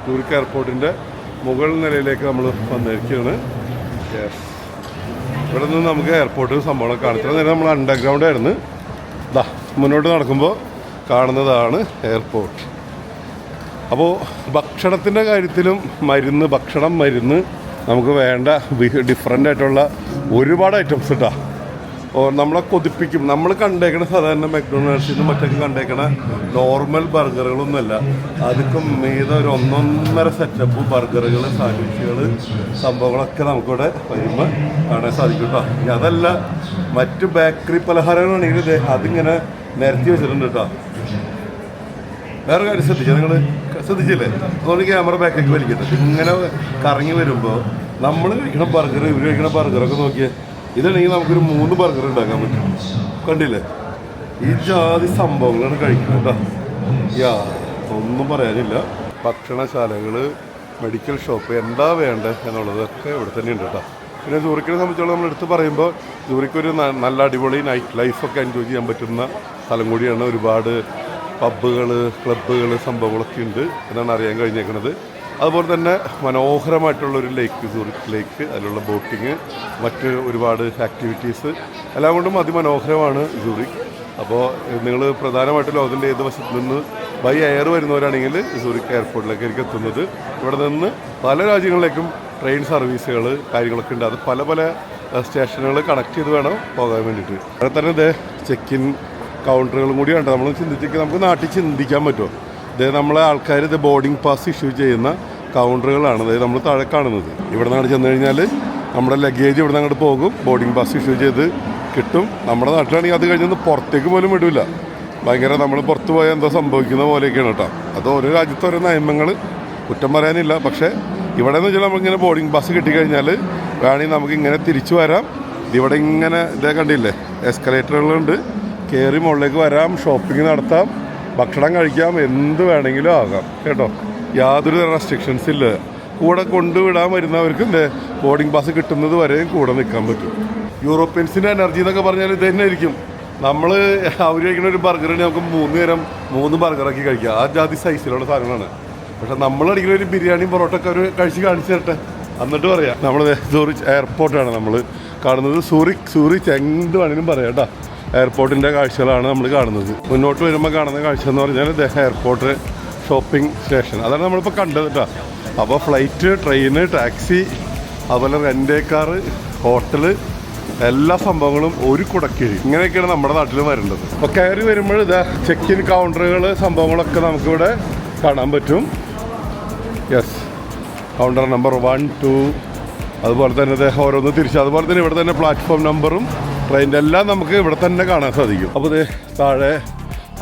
Zurich എയർപോർട്ടിൻ്റെ മുകൾ നിലയിലേക്ക് നമ്മൾ വന്നിരിക്കുകയാണ്. ഇവിടെ നിന്ന് നമുക്ക് എയർപോർട്ട് സംഭവം കാണിച്ചത് നേരം നമ്മൾ അണ്ടർഗ്രൗണ്ട് ആയിരുന്നു. മുന്നോട്ട് നടക്കുമ്പോൾ കാണുന്നതാണ് എയർപോർട്ട്. അപ്പോൾ ഭക്ഷണത്തിൻ്റെ കാര്യത്തിലും മരുന്ന് നമുക്ക് വേണ്ട ഡിഫറെൻ്റ് ആയിട്ടുള്ള ഒരുപാട് ഐറ്റംസ് കിട്ടാം. നമ്മളെ കൊതിപ്പിക്കും. നമ്മൾ കണ്ടേക്കണ സാധാരണ മക്ഡൊണാൾഡ്സിൽ നിന്ന് മറ്റൊക്കെ കണ്ടേക്കണ നോർമൽ ബർഗറുകളൊന്നുമല്ല. അതൊക്കെ മീത ഒരു 1.5 സെറ്റപ്പ് ബർഗറുകൾ, സാൻഡ്വിച്ചുകൾ, സംഭവങ്ങളൊക്കെ നമുക്കിവിടെ വരുമ്പോൾ കാണാൻ സാധിക്കും കേട്ടോ. അതല്ല മറ്റ് ബേക്കറി പലഹാരങ്ങളാണെങ്കിൽ അതിങ്ങനെ നിരത്തി വെച്ചിട്ടുണ്ട് കേട്ടോ. വേറെ കാര്യം ശ്രദ്ധിച്ചില്ലേ? അതുകൊണ്ട് ക്യാമറ ബാക്കിലേക്ക് വലിക്കട്ടെ. ഇങ്ങനെ കറങ്ങി വരുമ്പോൾ നമ്മൾ കഴിക്കണ ബർഗർ, ഇവർ കഴിക്കണ ബർഗറൊക്കെ നോക്കിയാൽ ഇതാണെങ്കിൽ നമുക്കൊരു 3 ബർഗർ ഉണ്ടാക്കാൻ പറ്റും. കണ്ടില്ലേ? ഈ ജാതി സംഭവങ്ങളാണ് കഴിക്കുന്നത് കേട്ടോ. ഒന്നും പറയാനില്ല. ഭക്ഷണശാലകൾ, മെഡിക്കൽ ഷോപ്പ്, എന്താ വേണ്ടത് എന്നുള്ളതൊക്കെ ഇവിടെ തന്നെ ഉണ്ട് കേട്ടോ. പിന്നെ സൂറിക്കിനെ സംബന്ധിച്ചോളം നമ്മൾ എടുത്ത് പറയുമ്പോൾ സൂറിക്ക് ഒരു നല്ല അടിപൊളി നൈറ്റ് ലൈഫൊക്കെ എൻജോയ് ചെയ്യാൻ പറ്റുന്ന സ്ഥലം കൂടിയാണ്. ഒരുപാട് പബ്ബുകൾ, ക്ലബ്ബുകൾ, സംഭവങ്ങളൊക്കെ ഉണ്ട് എന്നാണ് അറിയാൻ കഴിഞ്ഞേക്കുന്നത്. അതുപോലെ തന്നെ മനോഹരമായിട്ടുള്ളൊരു ലേക്ക്, സൂറിക് ലേക്ക്, അതിലുള്ള ബോട്ടിങ്, മറ്റ് ഒരുപാട് ആക്ടിവിറ്റീസ് എല്ലാം കൊണ്ടും അതിമനോഹരമാണ് സൂറിക്. അപ്പോൾ നിങ്ങൾ പ്രധാനമായിട്ടും ലോകത്തിൻ്റെ ഏത് വശത്ത് നിന്ന് ബൈ എയർ വരുന്നവരാണെങ്കിൽ സൂറിക് എയർപോർട്ടിലേക്കായിരിക്കും എത്തുന്നത്. ഇവിടെ നിന്ന് പല രാജ്യങ്ങളിലേക്കും ട്രെയിൻ സർവീസുകൾ കാര്യങ്ങളൊക്കെ ഉണ്ട്. അത് പല സ്റ്റേഷനുകൾ കണക്ട് ചെയ്ത് വേണം പോകാൻ വേണ്ടിയിട്ട്. അവിടെ തന്നെ ഇതേ ചെക്ക് ഇൻ കൗണ്ടറുകളും കൂടി ഉണ്ട്. നമ്മൾ നമുക്ക് നാട്ടിൽ ചിന്തിക്കാൻ പറ്റുമോ? ഇത് നമ്മളെ ആൾക്കാർ ഇത് ബോർഡിംഗ് പാസ് ഇഷ്യൂ ചെയ്യുന്ന കൗണ്ടറുകളാണ്. അതായത് നമ്മൾ താഴെ കാണുന്നത്. ഇവിടെ നിന്ന് ചെന്ന് കഴിഞ്ഞാൽ നമ്മുടെ ലഗേജ് ഇവിടെ നിന്ന് അങ്ങോട്ട് പോകും, ബോർഡിംഗ് പാസ് ഇഷ്യൂ ചെയ്ത് കിട്ടും. നമ്മുടെ നാട്ടിലാണെങ്കിൽ അത് കഴിഞ്ഞൊന്ന് പുറത്തേക്ക് പോലും വിടില്ല. ഭയങ്കര നമ്മൾ പുറത്ത് പോയാൽ എന്തോ സംഭവിക്കുന്ന പോലെയൊക്കെയാണ് കേട്ടോ. അത് ഓരോ രാജ്യത്ത് ഓരോ നിയമങ്ങൾ, കുറ്റം പറയാനില്ല. പക്ഷേ ഇവിടെ എന്ന് വെച്ചാൽ നമുക്കിങ്ങനെ ബോർഡിംഗ് പാസ് കിട്ടിക്കഴിഞ്ഞാൽ വേണമെങ്കിൽ നമുക്കിങ്ങനെ തിരിച്ചു വരാം. ഇവിടെ ഇങ്ങനെ ഇതേ കണ്ടില്ലേ, എസ്കലേറ്ററുകളുണ്ട്. കയറി മുകളിലേക്ക് വരാം, ഷോപ്പിംഗ് നടത്താം, ഭക്ഷണം കഴിക്കാം, എന്ത് വേണമെങ്കിലും ആകാം കേട്ടോ. യാതൊരു റെസ്ട്രിക്ഷൻസ് ഇല്ല. കൂടെ കൊണ്ടുവിടാൻ വരുന്നവർക്ക് ബോർഡിംഗ് പാസ് കിട്ടുന്നത് വരെയും കൂടെ നിൽക്കാൻ പറ്റും. യൂറോപ്യൻസിൻ്റെ എനർജി എന്നൊക്കെ പറഞ്ഞാൽ ഇത് തന്നെ ആയിരിക്കും. നമ്മൾ അവർ കഴിക്കുന്ന ഒരു ബർഗറിന് നമുക്ക് 3 നേരം 3 ബർഗറാക്കി കഴിക്കാം. ആ ജാതി സൈസിലുള്ള സാധനങ്ങളാണ്. പക്ഷെ നമ്മൾ അടിക്കുന്ന ഒരു ബിരിയാണിയും പൊറോട്ടൊക്കെ അവർ കഴിച്ച് കാണിച്ചു തരട്ടെ, എന്നിട്ട് പറയാം. നമ്മൾ സൂറിക് എയർപോർട്ടാണ് നമ്മൾ കാണുന്നത്. സൂറിക് എന്ത് വേണമെങ്കിലും പറയാം കേട്ടോ. എയർപോർട്ടിൻ്റെ കാഴ്ചകളാണ് നമ്മൾ കാണുന്നത്. മുന്നോട്ട് വരുമ്പോൾ കാണുന്ന കാഴ്ച എന്ന് പറഞ്ഞാൽ എയർപോർട്ട്, ഷോപ്പിംഗ് സ്റ്റേഷൻ, അതാണ് നമ്മളിപ്പോൾ കണ്ടത് കേട്ടോ. അപ്പോൾ ഫ്ലൈറ്റ്, ട്രെയിന്, ടാക്സി, അതുപോലെ റെൻ്റ് കാറ്, ഹോട്ടല്, എല്ലാ സംഭവങ്ങളും ഒരു കുടക്കീഴിൽ. ഇങ്ങനെയൊക്കെയാണ് നമ്മുടെ നാട്ടിൽ വരേണ്ടത്. അപ്പോൾ കയറി വരുമ്പോൾ ചെക്ക് ഇൻ കൗണ്ടറുകൾ, സംഭവങ്ങളൊക്കെ നമുക്കിവിടെ കാണാൻ പറ്റും. കൗണ്ടർ നമ്പർ 1, 2, അതുപോലെ തന്നെ ഓരോന്ന് തിരിച്ച്, അതുപോലെ തന്നെ ഇവിടെ തന്നെ പ്ലാറ്റ്ഫോം നമ്പറും ട്രെയിനിൻ്റെ എല്ലാം നമുക്ക് ഇവിടെ തന്നെ കാണാൻ സാധിക്കും. അപ്പോൾ താഴെ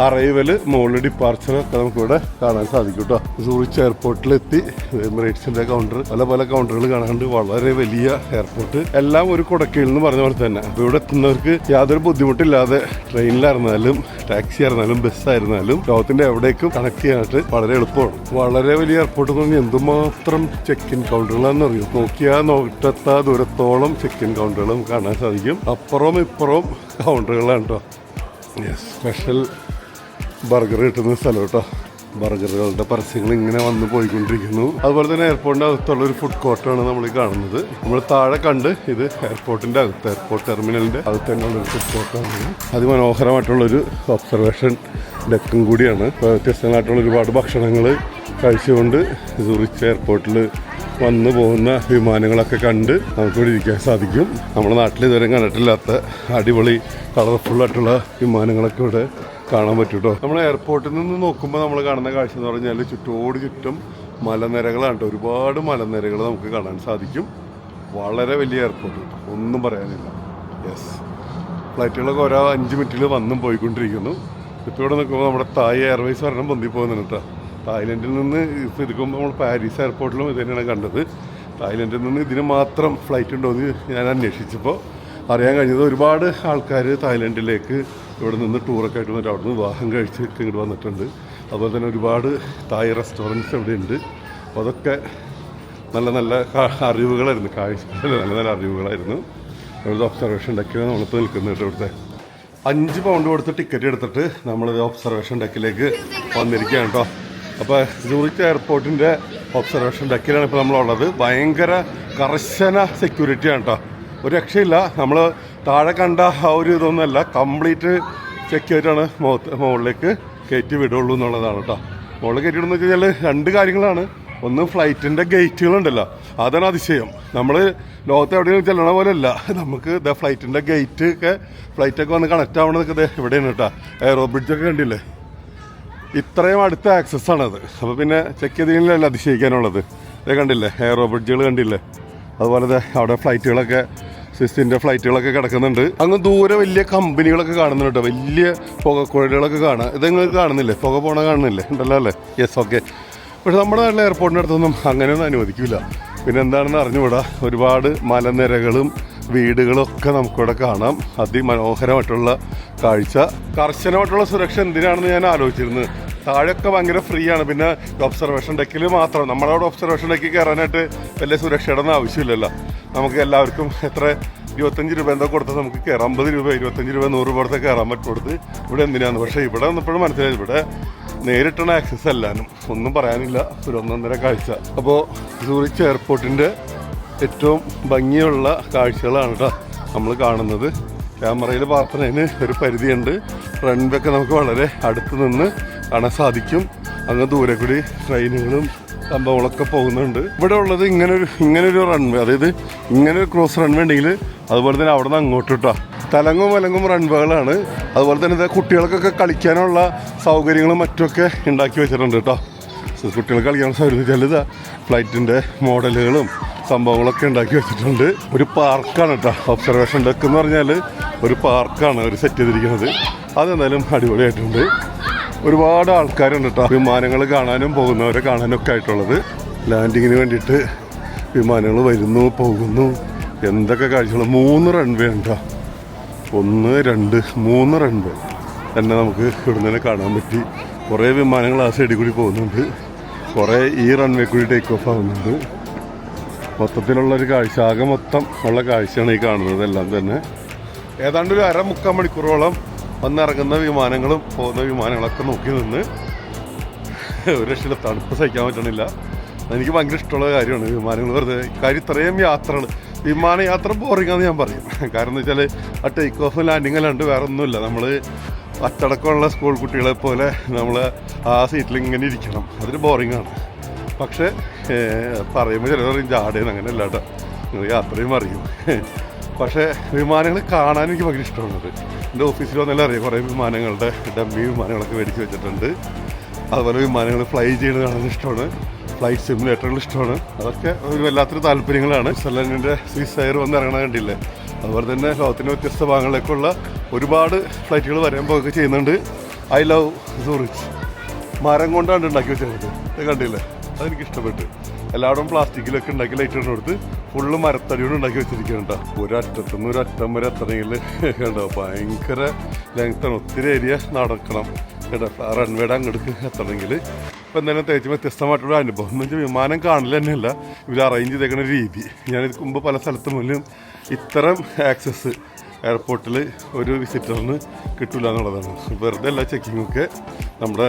അറൈവൽ, മുകളിൽ ഡിപ്പാർച്ചർ ഒക്കെ നമുക്കിവിടെ കാണാൻ സാധിക്കും കേട്ടോ. സൂറിച്ച് എയർപോർട്ടിലെത്തി. എമിറേറ്റ്സിൻ്റെ കൗണ്ടർ, പല കൗണ്ടറുകൾ കാണാണ്ട്. വളരെ വലിയ എയർപോർട്ട്, എല്ലാം ഒരു കുടക്കീഴിൽ എന്ന് പറഞ്ഞ പോലെ തന്നെ. അപ്പോൾ ഇവിടെ എത്തുന്നവർക്ക് യാതൊരു ബുദ്ധിമുട്ടില്ലാതെ ട്രെയിനിലായിരുന്നാലും ടാക്സി ആയിരുന്നാലും ബസ്സായിരുന്നാലും ലോകത്തിൻ്റെ എവിടേക്കും കണക്ട് ചെയ്യാനായിട്ട് വളരെ എളുപ്പമാണ്. വളരെ വലിയ എയർപോർട്ട് എന്ന് പറഞ്ഞാൽ എന്തുമാത്രം ചെക്ക് ഇൻ കൗണ്ടറുകളാണെന്ന് അറിയും. നോക്കിയാൽ നോട്ടെത്താ ദൂരത്തോളം ചെക്ക് ഇൻ കൗണ്ടറുകളും കാണാൻ സാധിക്കും. അപ്പുറവും ഇപ്പുറവും കൗണ്ടറുകളാണ് കേട്ടോ. സ്പെഷ്യൽ ബർഗർ കിട്ടുന്ന സ്ഥലം കേട്ടോ. ബർഗറുകളുടെ പരസ്യങ്ങൾ ഇങ്ങനെ വന്ന് പോയിക്കൊണ്ടിരിക്കുന്നു. അതുപോലെ തന്നെ എയർപോർട്ടിൻ്റെ അകത്തുള്ള ഒരു ഫുഡ് കോർട്ടാണ് നമ്മൾ കാണുന്നത്. നമ്മൾ താഴെ കണ്ട് ഇത് എയർപോർട്ടിൻ്റെ അകത്ത്, എയർപോർട്ട് ടെർമിനലിൻ്റെ അകത്ത് തന്നെയുള്ളൊരു ഫുഡ് കോർട്ടാണ്. അതിമനോഹരമായിട്ടുള്ളൊരു ഒബ്സർവേഷൻ ഡെക്കും കൂടിയാണ്. വ്യത്യസ്തങ്ങളായിട്ടുള്ള ഒരുപാട് ഭക്ഷണങ്ങൾ കഴിച്ചുകൊണ്ട് സൂറിച്ച് എയർപോർട്ടിൽ വന്നു പോകുന്ന വിമാനങ്ങളൊക്കെ കണ്ട് നമുക്കിവിടെ ഇരിക്കാൻ സാധിക്കും. നമ്മുടെ നാട്ടിൽ ഇതുവരെ കണ്ടിട്ടില്ലാത്ത അടിപൊളി കളർഫുള്ളായിട്ടുള്ള വിമാനങ്ങളൊക്കെ ഇവിടെ കാണാൻ പറ്റും കേട്ടോ. നമ്മൾ എയർപോർട്ടിൽ നിന്ന് നോക്കുമ്പോൾ നമ്മൾ കാണുന്ന കാഴ്ച എന്ന് പറഞ്ഞാൽ ചുറ്റും മലനിരകളാണ് കേട്ടോ. ഒരുപാട് മലനിരകൾ നമുക്ക് കാണാൻ സാധിക്കും. വളരെ വലിയ എയർപോർട്ട്, ഒന്നും പറയാനില്ല. ഫ്ലൈറ്റുകളൊക്കെ ഓരോ 5 മിനിറ്റിൽ വന്നും പോയിക്കൊണ്ടിരിക്കുന്നു. ഇപ്പോൾ ഇവിടെ നിൽക്കുമ്പോൾ നമ്മുടെ തായ് എയർവേസ് ഒരെണ്ണം പൊന്തി പോകുന്നുണ്ട് കേട്ടോ. തായ്ലൻഡിൽ നിന്ന് ഇപ്പോൾ ഇരിക്കുമ്പോൾ നമ്മൾ പാരീസ് എയർപോർട്ടിലും ഇത് തന്നെയാണ് കണ്ടത്. തായ്ലൻഡിൽ നിന്ന് ഇതിന് മാത്രം ഫ്ലൈറ്റ് ഉണ്ടോ എന്ന് ഞാൻ അന്വേഷിച്ചപ്പോൾ അറിയാൻ കഴിഞ്ഞത് ഒരുപാട് ആൾക്കാർ തായ്ലൻഡിലേക്ക് ഇവിടെ നിന്ന് ടൂറൊക്കെ ആയിട്ട് വന്നിട്ട് അവിടെ നിന്ന് വിവാഹം കഴിച്ച് ഇങ്ങോട്ട് വന്നിട്ടുണ്ട്. അതുപോലെ തന്നെ ഒരുപാട് തായ് റെസ്റ്റോറൻറ്റ്സ് ഇവിടെ ഉണ്ട്. അപ്പോൾ അതൊക്കെ നല്ല അറിവുകളായിരുന്നു, നല്ല അറിവുകളായിരുന്നു. ഇവിടുത്തെ ഒബ്സർവേഷൻ ഡെക്കിലാണ് നമ്മളിപ്പോൾ നിൽക്കുന്നത്. ഇവിടുത്തെ 5 പൗണ്ട് കൊടുത്ത് ടിക്കറ്റ് എടുത്തിട്ട് നമ്മൾ ഒബ്സർവേഷൻ ഡെക്കിലേക്ക് വന്നിരിക്കുകയാണ് കേട്ടോ. അപ്പോൾ സൂറിച്ച് എയർപോർട്ടിൻ്റെ ഒബ്സർവേഷൻ ഡെക്കിലാണ് ഇപ്പോൾ നമ്മളുള്ളത്. ഭയങ്കര കർശന സെക്യൂരിറ്റിയാണ് കേട്ടോ, ഒരു രക്ഷയില്ല. നമ്മൾ താഴെ കണ്ട ആ ഒരു ഇതൊന്നുമല്ല, കംപ്ലീറ്റ് സെക്യൂരിറ്റിയാണ് മുകളിലേക്ക് കയറ്റി വിടുള്ളൂ എന്നുള്ളതാണ് കേട്ടോ. മുകളിൽ കയറ്റി വിടുന്നു വെച്ച് കഴിഞ്ഞാൽ രണ്ട് കാര്യങ്ങളാണ്. ഒന്ന് ഫ്ലൈറ്റിൻ്റെ ഗേറ്റുകളുണ്ടല്ലോ, അതാണ് അതിശയം. നമ്മൾ ലോകത്ത് എവിടെയും ചെല്ലണ പോലെയല്ല, നമുക്ക് ഫ്ലൈറ്റിൻ്റെ ഗേറ്റ് ഒക്കെ ഫ്ലൈറ്റൊക്കെ വന്ന് കണക്റ്റ് ആവണതൊക്കെ ഇവിടെയാണ് കേട്ടോ. എയറോ ബ്രിഡ്ജൊക്കെ കണ്ടില്ലേ, ഇത്രയും അടുത്ത ആക്സസ് ആണത്. അപ്പോൾ പിന്നെ ചെക്ക് ചെയ്തതിലല്ല അതിശയിക്കാനുള്ളത്. ഇത് കണ്ടില്ലേ, എയറോ ബ്രിഡ്ജുകൾ കണ്ടില്ലേ, അതുപോലെ അവിടെ ഫ്ലൈറ്റുകളൊക്കെ സ്വിസിൻ്റെ ഫ്ലൈറ്റുകളൊക്കെ കിടക്കുന്നുണ്ട്. അങ്ങ് ദൂരെ വലിയ കമ്പനികളൊക്കെ കാണുന്നുണ്ട്, വലിയ പുകക്കുഴലുകളൊക്കെ കാണാം. ഇത് നിങ്ങൾക്ക് കാണുന്നില്ലേ, പുക പോണ കാണുന്നില്ലേ, ഉണ്ടല്ലോ അല്ലേ? Yes, okay. പക്ഷെ നമ്മുടെ നാട്ടിലെ എയർപോർട്ടിൻ്റെ അടുത്തൊന്നും അങ്ങനെയൊന്നും അനുവദിക്കില്ല. പിന്നെ എന്താണെന്ന് അറിഞ്ഞുകൂടാ, ഒരുപാട് മലനിരകളും വീടുകളൊക്കെ നമുക്കിവിടെ കാണാം. അതിമനോഹരമായിട്ടുള്ള കാഴ്ച. കർശനമായിട്ടുള്ള സുരക്ഷ എന്തിനാണെന്ന് ഞാൻ ആലോചിച്ചിരുന്നു. താഴെയൊക്കെ ഭയങ്കര ഫ്രീ ആണ്. പിന്നെ ഒബ്സർവേഷൻ ഡെക്കിൽ മാത്രം, നമ്മളവിടെ ഒബ്സർവേഷൻ ഡെക്കിൽ കയറാനായിട്ട് വലിയ സുരക്ഷയുടെ ഒന്നും ആവശ്യമില്ലല്ലോ. നമുക്ക് എല്ലാവർക്കും എത്ര 25 രൂപ എന്തോ കൊടുത്താൽ നമുക്ക് കയറാം. 50 രൂപ 25 രൂപ 100 രൂപ കൊടുത്ത് കയറാൻ പറ്റുകൊടുത്ത് ഇവിടെ എന്തിനാണ്. പക്ഷേ ഇവിടെ വന്നപ്പോഴും മനസ്സിലായി, ഇവിടെ നേരിട്ടുള്ള ആക്സസ് എല്ലാനും ഒന്നും പറയാനില്ല. ഒരു 1.5 കാഴ്ച. അപ്പോൾ സൂറിച്ച് എയർപോർട്ടിൻ്റെ ഏറ്റവും ഭംഗിയുള്ള കാഴ്ചകളാണ് കേട്ടോ നമ്മൾ കാണുന്നത്. ക്യാമറയിൽ പകർത്തുന്നതിന് ഒരു പരിധിയുണ്ട്. റൺവേ ഒക്കെ നമുക്ക് വളരെ അടുത്ത് നിന്ന് കാണാൻ സാധിക്കും. അങ്ങ് ദൂരെ കൂടി ട്രെയിനുകളും സംഭവങ്ങളൊക്കെ പോകുന്നുണ്ട്. ഇവിടെ ഉള്ളത് ഇങ്ങനൊരു റൺവേ, അതായത് ഇങ്ങനൊരു ക്രോസ് റൺവേ ഉണ്ടെങ്കിൽ അതുപോലെ തന്നെ അവിടെ നിന്ന് അങ്ങോട്ട് കേട്ടോ തലങ്ങും വലങ്ങും റൺവേകളാണ്. അതുപോലെ തന്നെ കുട്ടികൾക്കൊക്കെ കളിക്കാനുള്ള സൗകര്യങ്ങളും മറ്റുമൊക്കെ ഉണ്ടാക്കി വെച്ചിട്ടുണ്ട് കേട്ടോ. കുട്ടികൾക്ക് കളിക്കാനുള്ള സൗകര്യം വെച്ചാൽ ഇതാ ഫ്ലൈറ്റിൻ്റെ മോഡലുകളും സംഭവങ്ങളൊക്കെ ഉണ്ടാക്കി വെച്ചിട്ടുണ്ട്. ഒരു പാർക്കാണ് കേട്ടോ. ഒബ്സർവേഷൻ ഡെക്ക് എന്ന് പറഞ്ഞാൽ ഒരു പാർക്കാണ് അവർ സെറ്റ് ചെയ്തിരിക്കുന്നത്. അതെന്തായാലും അടിപൊളിയായിട്ടുണ്ട്. ഒരുപാട് ആൾക്കാരുണ്ട് കേട്ടോ, വിമാനങ്ങൾ കാണാനും പോകുന്നവരെ കാണാനും ഒക്കെ ആയിട്ടുള്ളത്. ലാൻഡിങ്ങിന് വേണ്ടിയിട്ട് വിമാനങ്ങൾ വരുന്നു പോകുന്നു, എന്തൊക്കെ കാഴ്ചകൾ. 3 റൺവേ ഉണ്ടോ, 1, 2, 3 റൺവേ തന്നെ നമുക്ക് ഇവിടെ നിന്ന് കാണാൻ പറ്റി. കുറേ വിമാനങ്ങൾ ആ സൈഡിൽ കൂടി പോകുന്നുണ്ട്, കുറേ ഈ റൺവേ കൂടി ടേക്ക് ഓഫ് ആവുന്നുണ്ട്. മൊത്തത്തിലുള്ളൊരു കാഴ്ച, ആകെ മൊത്തം ഉള്ള കാഴ്ചയാണ് ഈ കാണുന്നത്. എല്ലാം തന്നെ ഏതാണ്ട് ഒരു 1/2-3 മണിക്കൂറോളം വന്നിറങ്ങുന്ന വിമാനങ്ങളും പോകുന്ന വിമാനങ്ങളൊക്കെ നോക്കി നിന്ന് ഒരു രക്ഷയില്ല, തണുപ്പ് സഹിക്കാൻ പറ്റണില്ല. എനിക്ക് ഭയങ്കര ഇഷ്ടമുള്ള കാര്യമാണ് വിമാനങ്ങൾ. വെറുതെ കാര്യം ഇത്രയും യാത്രകൾ, വിമാനയാത്ര ബോറിങ്ങാന്ന് ഞാൻ പറയും. കാരണം എന്ന് വെച്ചാൽ ആ ടേക്ക് ഓഫ് ലാൻഡിങ് അല്ലാണ്ട് വേറെ ഒന്നുമില്ല. നമ്മൾ അച്ചടക്കമുള്ള സ്കൂൾ കുട്ടികളെ പോലെ നമ്മൾ ആ സീറ്റിൽ ഇങ്ങനെ ഇരിക്കണം, അതൊരു ബോറിങ്ങാണ്. പക്ഷേ പറയുമ്പോൾ ചിലർ പറയും ജാടേന്ന്, അങ്ങനെ അല്ല കേട്ടോ, നിങ്ങൾ യാത്രയും അറിയും. പക്ഷേ വിമാനങ്ങൾ കാണാൻ എനിക്ക് ഭയങ്കര ഇഷ്ടമുള്ളത്. എൻ്റെ ഓഫീസിൽ വന്നാലും അറിയാം, കുറേ വിമാനങ്ങളുടെ ഡമ്മി വിമാനങ്ങളൊക്കെ മേടിച്ച് വെച്ചിട്ടുണ്ട്. അതുപോലെ വിമാനങ്ങൾ ഫ്ലൈ ചെയ്യുന്നത് കാണാൻ ഇഷ്ടമാണ്, ഫ്ലൈറ്റ് സിമുലേറ്ററുകൾ ഇഷ്ടമാണ്. അതൊക്കെ ഒരു വല്ലാത്തൊരു താല്പര്യങ്ങളാണ്. സ്വിറ്റ്സർലൻഡിൻ്റെ സ്വിസ് എയർ വന്ന് ഇറങ്ങണ കണ്ടില്ലേ. അതുപോലെ തന്നെ ലോകത്തിൻ്റെ വ്യത്യസ്ത ഭാഗങ്ങളിലേക്കുള്ള ഒരുപാട് ഫ്ലൈറ്റുകൾ വരാൻ പോകുക ചെയ്യുന്നുണ്ട്. I love Zurich. മരം കൊണ്ടാണ് ഉണ്ടാക്കി വെച്ചിരുന്നത്, ഇത് കണ്ടില്ലേ, അതെനിക്ക് ഇഷ്ടപ്പെട്ടു. എല്ലായിടും പ്ലാസ്റ്റിക്കിലൊക്കെ ഉണ്ടാക്കി ലൈറ്റ് ഇട്ട് കൊടുത്ത് ഫുള്ള് മരത്തടിയോട് ഉണ്ടാക്കി വെച്ചിരിക്കുന്നുണ്ടോ. ഒരറ്റത്തുനിന്ന് ഒരു അറ്റം വരെ എത്തണമെങ്കിൽ കണ്ടോ ഭയങ്കര ലെങ്ത്താണ്, ഒത്തിരി ഏരിയ നടക്കണം കേട്ടോ റൺവേയുടെ അങ്ങോട്ട് എത്തണമെങ്കിൽ. ഇപ്പം എന്തായാലും തേച്ച് വ്യത്യസ്തമായിട്ടുള്ള അനുഭവം എന്ന് വെച്ചാൽ വിമാനം കാണില്ല തന്നെയല്ല, ഇവർ അറേഞ്ച് ചെയ്തേക്കുന്ന രീതി. ഞാനിത് മുമ്പ് പല സ്ഥലത്ത് മുന്നിലും ഇത്തരം ആക്സസ് എയർപോർട്ടിൽ ഒരു വിസിറ്ററിന് കിട്ടില്ല എന്നുള്ളതാണ്. വെറുതെ എല്ലാ ചെക്കിങ്ങൊക്കെ നമ്മുടെ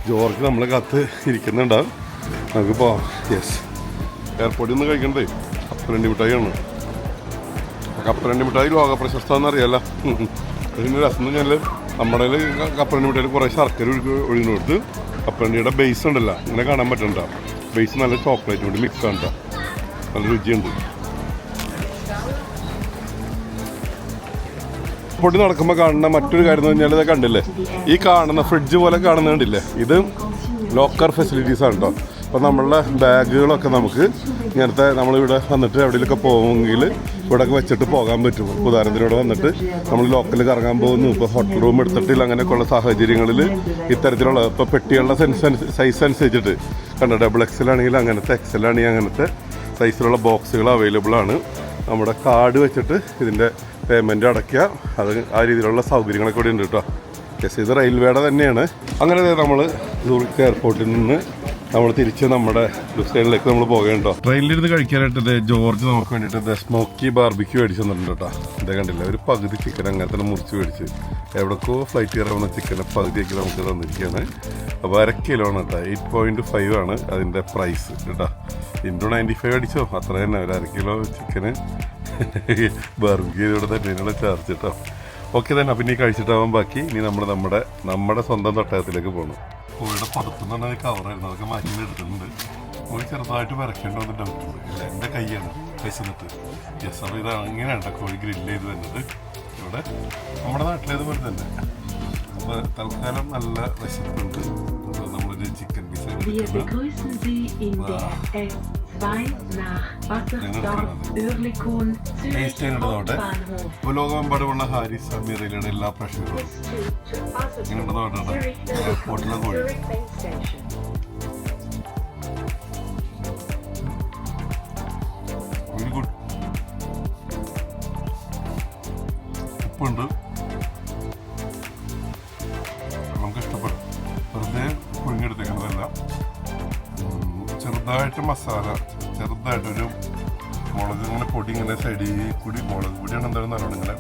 ജോർജ് നമ്മളെ കാത്ത് ഇരിക്കുന്നുണ്ടാവും. നമുക്ക് പോവാം. യെസ്, എയർപോർട്ടിൽ നിന്ന് കഴിക്കണ്ടേ കപ്പലണ്ടി മിഠായിയാണ്. കപ്പലണ്ടി മിഠായി ലോക പ്രശസ്തമെന്ന് അറിയാമല്ലോ. അതിൻ്റെ രസം എന്ന് പറഞ്ഞാൽ നമ്മുടെ കപ്പലണ്ടി മിഠായിൽ കുറേ ശർക്കര ഒഴിഞ്ഞു കൊടുത്ത് കപ്പലണ്ടിയുടെ ബേസ് ഉണ്ടല്ലോ ഇങ്ങനെ കാണാൻ പറ്റണ്ട. ബേസ് നല്ല ചോക്ലേറ്റ് കൂടി മിക്സ് ആണ്, നല്ല രുചിയുണ്ട്. എയർപോർട്ടിൽ നടക്കുമ്പോൾ കാണുന്ന മറ്റൊരു കാര്യം എന്ന് പറഞ്ഞാൽ ഇത് കണ്ടില്ലേ, ഈ കാണുന്ന ഫ്രിഡ്ജ് പോലെ കാണുന്നത് കണ്ടില്ലേ, ഇത് ലോക്കർ ഫെസിലിറ്റീസാണ് കേട്ടോ. അപ്പോൾ നമ്മളുടെ ബാഗുകളൊക്കെ നമുക്ക് ഇങ്ങനത്തെ നമ്മളിവിടെ വന്നിട്ട് എവിടെയെങ്കിലുമൊക്കെ പോകുമെങ്കിൽ ഇവിടെയൊക്കെ വെച്ചിട്ട് പോകാൻ പറ്റും. ഉദാഹരണത്തിന് ഇവിടെ വന്നിട്ട് നമ്മൾ ലോക്കലിൽ കറങ്ങാൻ പോകുന്നു, ഇപ്പോൾ ഹോട്ടൽ റൂം എടുത്തിട്ടില്ല, അങ്ങനെയൊക്കെയുള്ള സാഹചര്യങ്ങളിൽ ഇത്തരത്തിലുള്ള ഇപ്പോൾ പെട്ടികളുടെ സൈസ് അനുസരിച്ചിട്ട് കണ്ടോ, XXL ആണെങ്കിൽ അങ്ങനത്തെ, XL ആണെങ്കിൽ അങ്ങനത്തെ സൈസിലുള്ള ബോക്സുകൾ അവൈലബിൾ ആണ്. നമ്മുടെ കാർഡ് വെച്ചിട്ട് ഇതിൻ്റെ പേയ്മെൻറ്റ് അടയ്ക്കുക, അത് ആ രീതിയിലുള്ള സൗകര്യങ്ങളൊക്കെ ഇവിടെ ഉണ്ട് കേട്ടോ. യെസ്, ഇത് റെയിൽവേയുടെ തന്നെയാണ്. അങ്ങനെ നമ്മൾ സൂറിച്ച് എയർപോർട്ടിൽ നിന്ന് നമ്മൾ തിരിച്ച് നമ്മുടെ ലുസൈനിലേക്ക് നമ്മൾ പോകേണ്ടോ. ട്രെയിനിലിരുന്ന് കഴിക്കാനായിട്ട് ജോർജ് നമുക്ക് വേണ്ടിയിട്ട് സ്മോക്കി ബാർബിക്യൂ മേടിച്ച് തന്നിട്ടുണ്ട് കേട്ടോ. ഇതേ കണ്ടില്ല, ഒരു പകുതി ചിക്കൻ അങ്ങനെ തന്നെ മുറിച്ച് മേടിച്ച് എവിടേക്കോ ഫ്ലൈറ്റ് കയറാവുന്ന ചിക്കനെ പകുതിയാക്കി നമുക്ക് തന്നിരിക്കുകയാണ്. അപ്പോൾ 1 കിലോ ആണ് കേട്ടോ. 8.5 ആണ് അതിൻ്റെ പ്രൈസ് കേട്ടോ. ഇൻറ്റു 95 അടിച്ചോ, അത്ര തന്നെ. ഒരു 1 കിലോ ചിക്കന് ബാർബിക്യൂ ഇവിടെ തന്നെയാണ് ചാർജ് കേട്ടോ. ഓക്കെ തന്നെ. അപ്പം ഇനി കഴിച്ചിട്ടാവാൻ ബാക്കി. ഇനി നമ്മുടെ സ്വന്തം തട്ടകത്തിലേക്ക് പോകണം. കോഴിയുടെ പതുക്കുന്ന കവറായിരുന്നു, അതൊക്കെ മാറ്റി എടുത്തിട്ടുണ്ട്. കോഴി ചെറുതായിട്ട് വരയ്ക്കേണ്ട വന്ന് ഡൗട്ടുണ്ട്. ഇല്ല, എൻ്റെ കൈയാണ് വിശന്നിട്ട്. യെസ്, അപ്പോൾ ഇത് അങ്ങനെയാണ് കോഴി ഗ്രില്ല് ചെയ്ത് വരുന്നത് ഇവിടെ നമ്മുടെ നാട്ടിലേതുപോലെ തന്നെ. അപ്പോൾ തൽക്കാലം നല്ല വിശപ്പുണ്ട്. നമ്മളൊരു ചിക്കൻ പീസ് ലോകമെമ്പാടുമുള്ള ഹാരിസ് അമീറയിലുള്ള എല്ലാ പ്രശ്നങ്ങളും ഇങ്ങനെ എയർപോർട്ടിലെ കോഴി. Very good. ഉപ്പുണ്ട്, നമുക്ക് ഇഷ്ടപ്പെടും. വെറുതെ പുഴുങ്ങിയെടുത്തേക്കുന്നതല്ല, ചെറുതായിട്ട് മസാല, ചെറുതായിട്ടൊരു മുളക് ഇങ്ങനെ പൊടി ഇങ്ങനെ സൈഡിൽ കൂടി. മുളക് പൊടിയാണ് എന്താണെന്ന് അറിയണം. ഇങ്ങനെ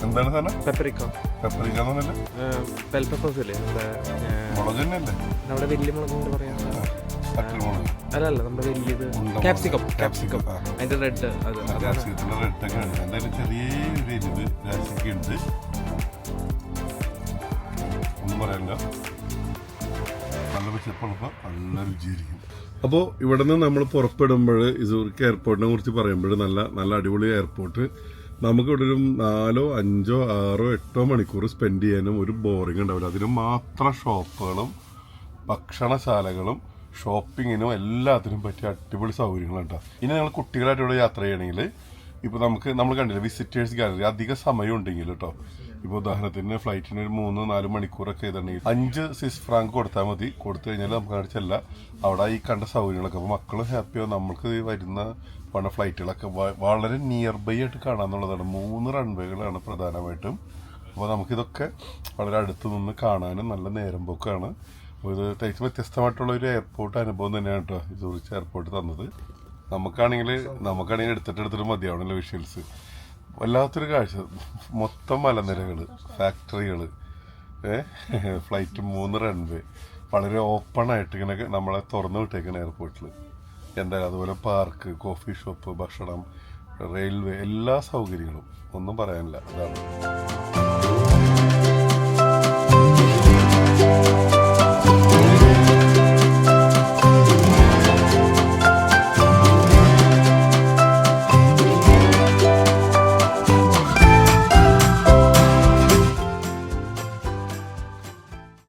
എന്താണ് സാധനം? പെപ്പറിക്കാന്നല്ല, മുളക് തന്നെയല്ലേ? നമ്മുടെ വലിയ മുളക് പറയാ, പച്ചമുളക് അല്ലല്ല, നമ്മുടെ വലിയത് ക്യാപ്സിക്കം. അതിന്റെ റെഡ്, ക്യാപ്സിക്കത്തിന്റെ റെഡൊക്കെയാണ്. എന്തായാലും ചെറിയൊരു എരിവ് രാശിക്കുണ്ട്, ഒന്നും പറയാനില്ല. നല്ല വിശപ്പുള്ളപ്പോൾ നല്ല രുചിയായിരിക്കും. അപ്പോൾ ഇവിടെ നിന്ന് നമ്മൾ പുറപ്പെടുമ്പോൾ ഇസൂർക്ക് എയർപോർട്ടിനെ കുറിച്ച് പറയുമ്പോൾ നല്ല അടിപൊളി എയർപോർട്ട്. നമുക്കിവിടെ ഒരു 4, 5, 6, 8 മണിക്കൂർ സ്പെൻഡ് ചെയ്യാനും ഒരു ബോറിംഗ് ഉണ്ടാവില്ല. അതിന് മാത്രം ഷോപ്പുകളും ഭക്ഷണശാലകളും ഷോപ്പിങ്ങിനും എല്ലാത്തിനും പറ്റിയ അടിപൊളി സൗകര്യങ്ങളുണ്ട്. ഇനി നിങ്ങൾ കുട്ടികളായിട്ട് ഇവിടെ യാത്ര ചെയ്യണമെങ്കിൽ ഇപ്പോൾ നമ്മൾ കണ്ടില്ല വിസിറ്റേഴ്സ് ഗാലറി, അധിക സമയം ഉണ്ടെങ്കിൽ കേട്ടോ. ഇപ്പോൾ ഉദാഹരണത്തിന് ഫ്ലൈറ്റിന് ഒരു 3-4 മണിക്കൂറൊക്കെ ചെയ്തിട്ടുണ്ടെങ്കിൽ 5 സ്വിസ് ഫ്രാങ്ക് കൊടുത്താൽ മതി. കൊടുത്തു കഴിഞ്ഞാൽ നമുക്ക് കാണിച്ചല്ല അവിടെ ഈ കണ്ട സൗകര്യങ്ങളൊക്കെ. അപ്പോൾ മക്കളും ഹാപ്പിയാവും. നമുക്ക് വരുന്ന ഫ്ലൈറ്റുകളൊക്കെ വളരെ നിയർ ബൈ ആയിട്ട് കാണാമെന്നുള്ളതാണ്. 3 റൺവേകളാണ് പ്രധാനമായിട്ടും. അപ്പോൾ നമുക്കിതൊക്കെ വളരെ അടുത്ത് നിന്ന് കാണാനും നല്ല നേരം പോക്കാണ്. അപ്പോൾ ഇത് തികച്ചും വ്യത്യസ്തമായിട്ടുള്ള ഒരു എയർപോർട്ട് അനുഭവം തന്നെയാണ് കേട്ടോ ഈ സൂറിച്ച് എയർപോർട്ട് തന്നത്. നമുക്കാണെങ്കിൽ എടുത്തിട്ട് മതിയാവണല്ലോ വിഷ്വൽസ്. വല്ലാത്തൊരു കാഴ്ച. മൊത്തം മലനിരകൾ, ഫാക്ടറികൾ, ഫ്ലൈറ്റ് 3 റൺവേ, വളരെ ഓപ്പണായിട്ട് ഇങ്ങനെ നമ്മളെ തുറന്നു വിട്ടേക്കുന്ന എയർപോർട്ടിൽ. എന്തായാലും അതുപോലെ പാർക്ക്, കോഫി ഷോപ്പ്, ഭക്ഷണം, റെയിൽവേ, എല്ലാ സൗകര്യങ്ങളും ഒന്നും പറയാനില്ല. ഇതാണ്.